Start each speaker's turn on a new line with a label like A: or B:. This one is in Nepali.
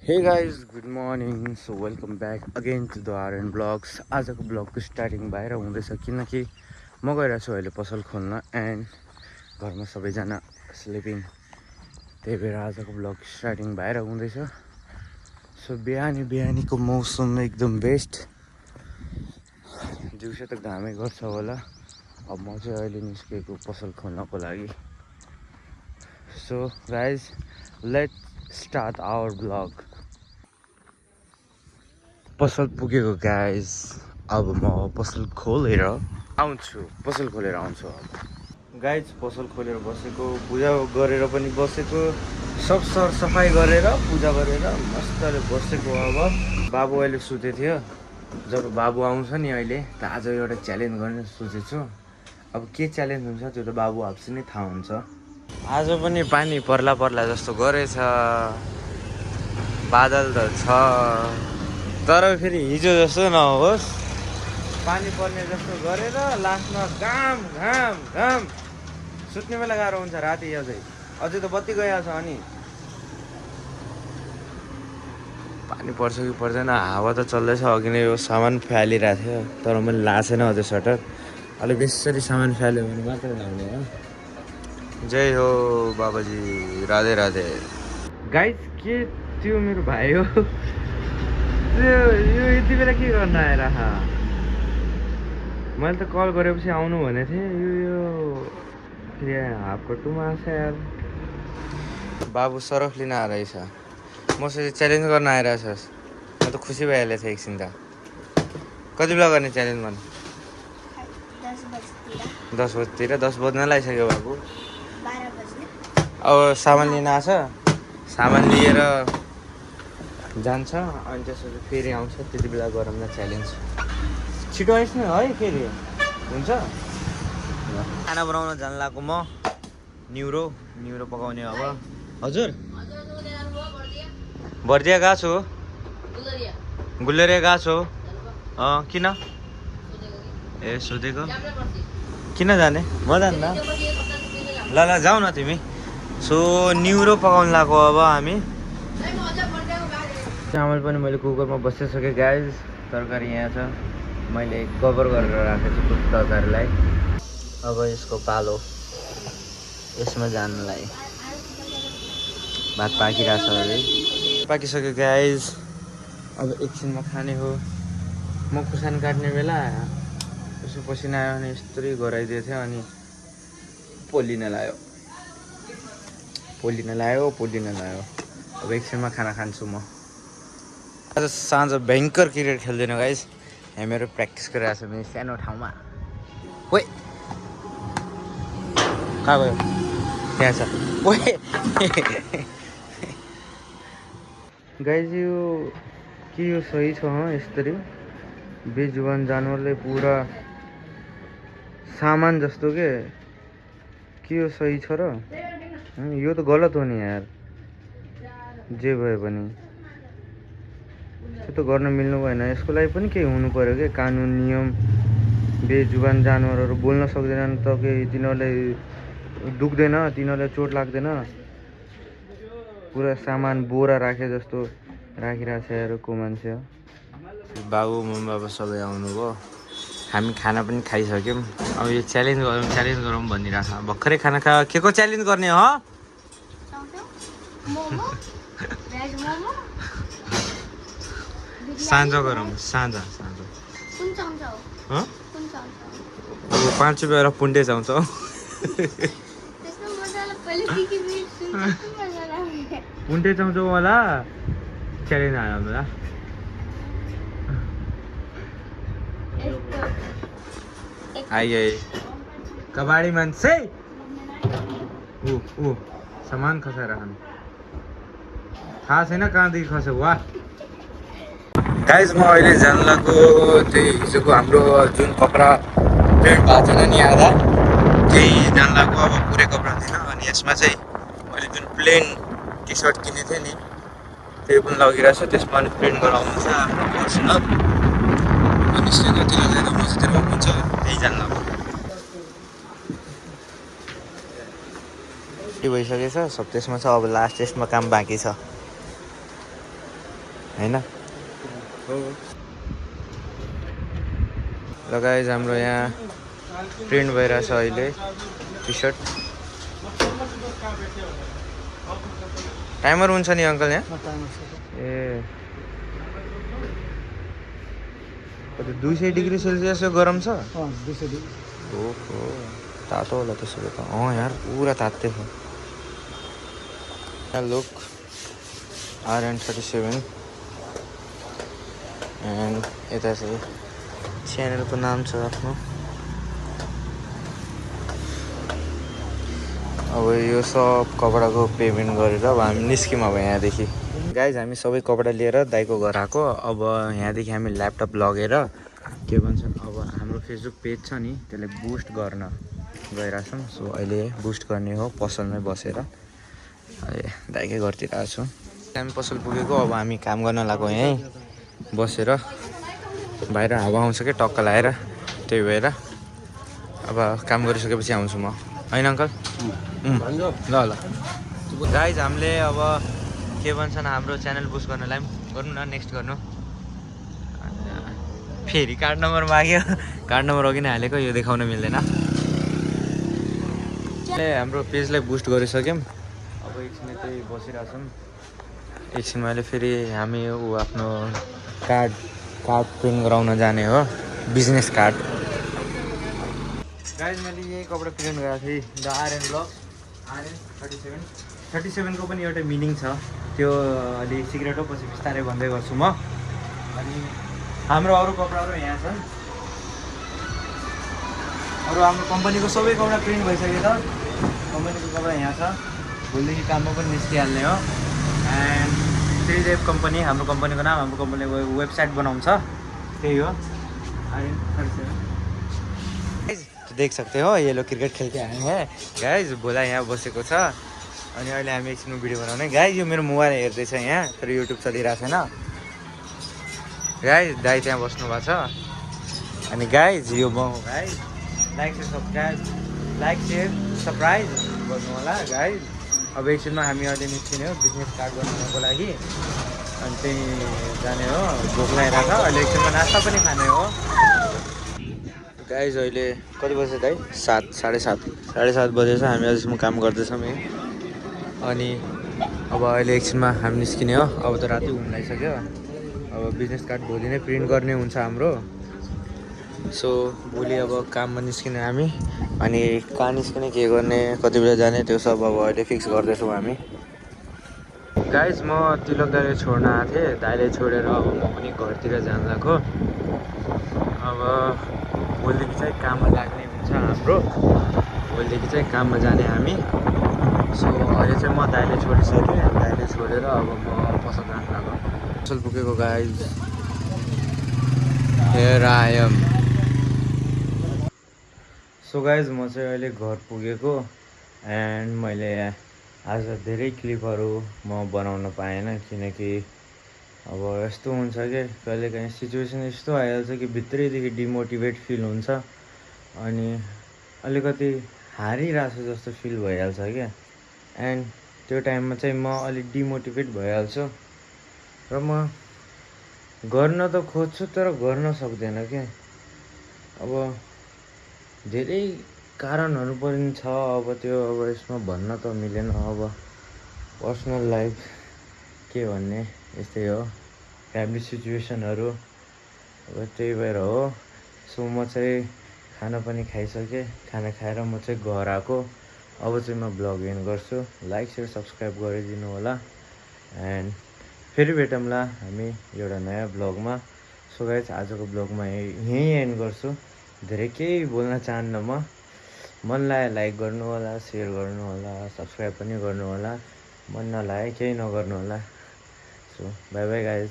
A: हे guys good morning so welcome back again to the R N blogs. आजको ब्लगको स्टार्टिङ भएर हुँदैछ किनकि म गइरहेको छु अहिले पसल खोल्न एन्ड घरमा सबैजना स्लिपिङ, त्यही भएर आजको ब्लग स्टार्टिङ भएर हुँदैछ। सो बिहानीको मौसम एकदम बेस्ट, दिउँसो त घामै गर्छ होला। अब म चाहिँ अहिले निस्केको पसल खोल्नको लागि। So guys let start our blog. पसल पुगेको गाइज, अब म पसल खोलेर आउँछु। अब गाइज पसल खोलेर बसेको, पूजा गरेर पनि बसेको, सब सरसफाइ गरेर पूजा गरेर मस्तले बसेको। अब बाबु अहिले सुतेको थियो। जब बाबु आउँछ नि अहिले त आज एउटा च्यालेन्ज गर्ने सोचेको छु। अब के च्यालेन्ज हुन्छ त्यो त बाबु आएपछि नै थाहा हुन्छ। आज पनि पानी पर्ला पर्ला जस्तो गरेछ, बादल त छ, तर फेरि हिजो जस्तो नहोस्, पानी पर्ने जस्तो गरेर लास्टमा घाम घाम घाम। सुत्ने बेला गाह्रो हुन्छ राति। अझै त बत्ती गइहाल्छ। अनि पानी पर्छ कि पर्दैन, हावा त चल्दैछ। अघि नै यो सामान फालिरहेको थियो तर मैले लाएको छैन अझै सटर। अलिक बेसरी सामान फाल्यो भने मात्रै लाउने हो। जय हो बाबाजी, राधे राधे। गाइस के त्यो मेरो भाइ हो, यो यति बेला के गर्न आएर? मैले त कल गरेपछि आउनु भनेको थिएँ। यो फेरि हाफकटुमा आएछ यार। बाबु सरफ लिन आएछ, मसँग च्यालेन्ज गर्न आइरहेछस्। म त खुसी भइहालेको थिएँ एकछिन त। कति बेला गर्ने च्यालेन्ज भन? 10 बजीतिर। 10 बज्न लागिसक्यो बाबु। 12 बज्ने। अब सामान लिन आछ, सामान लिएर जान्छ अनि त्यसपछि फेरि आउँछ। त्यति बेला गरौँ न च्यालेन्ज। छिटो आइस् न है, फेरि हुन्छ। खाना बनाउन जान लागेको म। न्युरो पकाउने अब। हजुर बर्दिया गएको छु, गुलेरिया गएको छु। किन? ए सोधेको। किन जाने? म जान्न। ल जाऊ न तिमी। सो न्युरो पकाउनु लागेको अब हामी। चामल पनि मैले कुकरमा बसिसकेँ गाइज। तरकारी यहाँ छ, मैले कभर गरेर राखेको छु तरकारीलाई। अब यसको पालो, यसमा जानुलाई भात पाकिरहेछ। अझै पाकिसक्यो गाइज। अब एकछिनमा खाने हो। म खुर्सानी काट्ने बेला यसो पसिना आयो भने यस्तरी गराइदिएको थियो। अनि पोलिन लायो। अब एकछिनमा खाना खान्छु म। आज साँझ भयङ्कर क्रिकेट खेल्दैन गाइज। यहाँ मेरो प्र्याक्टिस गरिरहेको छ मेरो सानो ठाउँमा। ओइ कहाँ गयो? त्यहाँ छ। ओए गाइज यो के यो सही छ? यसरी बेजुबान जानवरले पुरा सामान जस्तो के यो सही छ र? यो त गलत हो नि यार। जे भए पनि त्यो त गर्न मिल्नु भएन। यसको लागि पनि केही हुनु पर्यो क्या, कानुन नियम। बेजुबान जानवरहरू बोल्न सक्दैनन् त केही, तिनीहरूलाई दुख्दैन, तिनीहरूलाई चोट लाग्दैन। पुरा सामान बोरा राखे जस्तो राखिरहेको छ यार को मान्छे। बाबु मम्मी सबै आउनुभयो। हामी खाना पनि खाइसक्यौँ। अब यो च्यालेन्ज गरौँ भनिरहेछ। भर्खरै खाना खा के को च्यालेन्ज गर्ने हो? साँझ गरौँ, साँझ। अब 5 रुपियाँ पुन्डे चाउँछ। पुन्डे चाउँछौ होला च्यालेन्ज आयो होला। आइए कबाडी मान्छे। ऊ सामान खसाएर खानु थाहा छैन कहाँदेखि खस्यो। वाह गाइज, म अहिले जान लागेको त्यही हिजोको हाम्रो जुन कपडा प्रिन्ट भएको थिएन नि आधा, त्यही जान लागेको। अब पुरै कपडा थिएन। अनि यसमा चाहिँ मैले जुन प्लेन टी सर्ट किनेको थिएँ नि, त्यही पनि लगिरहेको छु। त्यसमा अनि प्रिन्ट गराउनु छ आफ्नो पर्सनल। अनि यसले कति लगाएर मजातिर हुन्छ त्यही जान लाग्यो। भइसकेछ सब, त्यसमा छ अब लास्ट यसमा काम बाँकी छ। हैन हो ल गाइज हाम्रो यहाँ प्रिन्ट भइरहेछ अहिले टी सर्ट टाइमर हुन्छ नि अङ्कल यहाँ ए कति 200 डिग्री सेल्सियस गरम छ
B: 200 डिग्री
A: ओहो तातो होला त्यसो भए त यार पुरा तात्दै छ यहाँ लुक RN37 एन्ड यता चाहिँ च्यानलको नाम छ आफ्नो अब यो सब कपडाको पेमेन्ट गरेर अब हामी निस्क्यौँ अब यहाँदेखि गाइज हामी सबै कपडा लिएर दाइको घर आएको अब यहाँदेखि हामी ल्यापटप लगेर के भन्छन् अब हाम्रो फेसबुक पेज छ नि त्यसलाई बुस्ट गर्न गइरहेछौँ सो अहिले बुस्ट गर्ने हो पसलमै बसेर अहिले दाइकै घरतिर आएको छु हामी पसल पुगेको अब हामी काम गर्न लागेको यहीँ बसेर बाहिर हावा आउँछ कि टक्क लगाएर त्यही भएर अब काम गरिसकेपछि आउँछु म होइन अङ्कल ल ल गाइज हामीले अब के भन्छन् हाम्रो च्यानल बुस्ट गर्नलाई पनि गर्नु न नेक्स्ट गर्नु फेरि कार्ड नम्बर माग्यो कार्ड नम्बर अघि नै हालेको यो देखाउन मिल्दैन हाम्रो पेजलाई बुस्ट गरिसक्यौँ अब एकछिन त्यही बसिरहेछौँ एकछिनमा अहिले फेरि हामी आफ्नो कार्ड प्रिन्ट गराउन जाने हो बिजनेस कार्ड गाइज मैले यही कपडा प्रिन्ट गरेको थिएँ द RN ब्लग RN37 को पनि एउटा मिनिङ छ त्यो अलि सिक्रेट हो पछि बिस्तारै भन्दै गर्छु म अनि हाम्रो अरू कपडाहरू यहाँ छन् अरू हाम्रो कम्पनीको सबै कपडा प्रिन्ट भइसक्यो त कम्पनीको कपडा यहाँ छ भोलिदेखि काममा पनि निस्किहाल्ने हो एन्ड त्रिदेव कम्पनी हाम्रो कम्पनीको नाम हाम्रो कम्पनीको वेबसाइट बनाउँछ त्यही हो RN37 देख सकते हो ये लोग क्रिकेट खेल के आए हैं गाइज बोला यहाँ बसेको छ अनि अहिले हामी एकछिन भिडियो बनाउने गाइज यो मेरो मोबाइल हेर्दैछ यहाँ तर युट्युब चलिरहेको छैन गाइज दाइ त्यहाँ बस्नु भएको छ अनि गाइज यो म गाइज लाइक सेयर सब्सक्राइब गर्नु होला गाइज अब एकछिनमा हामी अहिले निस्किने हो बिजनेस स्टार्ट गर्नुको लागि अनि त्यही जाने हो भोक लगाइरहेको छ अहिले एकछिनमा नास्ता पनि खाने हो गाइज अहिले कति बजे दाइ 7:30 बजेछ हामी अझसम्म काम गर्दैछौँ यहीँ अनि अब अहिले एकछिनमा हामी निस्किने हो अब त राति हुन लागिसक्यो अब बिजनेस कार्ड भोलि नै प्रिन्ट गर्ने हुन्छ हाम्रो सो भोलि अब काममा निस्किने हामी अनि कहाँ निस्किने के गर्ने कति बेला जाने त्यो सब अब अहिले फिक्स गर्दैछौँ हामी गाइज म तिलक दाइले छोड्न आएको थिएँ दाइले छोडेर अब म पनि घरतिर जान लाग्यो अब भोलिदेखि चाहिँ काममा लाग्ने हुन्छ हाम्रो भोलिदेखि चाहिँ काममा जाने हामी सो अहिले चाहिँ म दाइले छोडिसकेँ दाइले छोडेर अब म पसल जान लाग्यो पसल पुगेको guys here I am so guys म चाहिँ अहिले घर पुगेको एन्ड मैले आज धेरै क्लिपहरू म बनाउन पाएन किनकि अब यस्तो हुन्छ कि कहिलेकाहीँ सिचुएसन यस्तो आइहाल्छ कि भित्रैदेखि डिमोटिभेट फिल हुन्छ अनि अलिकति हारिरहेको जस्तो फिल भइहाल्छ क्या एन्ड त्यो टाइममा चाहिँ म अलिक डिमोटिभेट भइहाल्छु र म गर्न त खोज्छु तर गर्न सक्दैन क्या अब धेरै कारणहरू पनि छ अब त्यो अब यसमा भन्न त मिलेन अब पर्सनल लाइफ के भन्ने यस्तै हो फ्यामिली सिचुएसनहरू अब त्यही भएर हो सो म चाहिँ खाना पनि खाइसकेँ खाना खाएर म चाहिँ घर आएको अब चाहिँ म ब्लग एन्ड गर्छु लाइक सेयर सब्सक्राइब गरिदिनु होला एन्ड फेरि भेटौँला हामी एउटा नयाँ ब्लगमा सो गाइज आजको ब्लगमा यहीँ एन्ड गर्छु धेरै केही बोल्न चाहन्न म मन लाग्यो लाइक गर्नु होला सेयर गर्नु होला सब्सक्राइब पनि गर्नु होला मन नलागे केही नगर्नु होला सो बाई बाई गाइज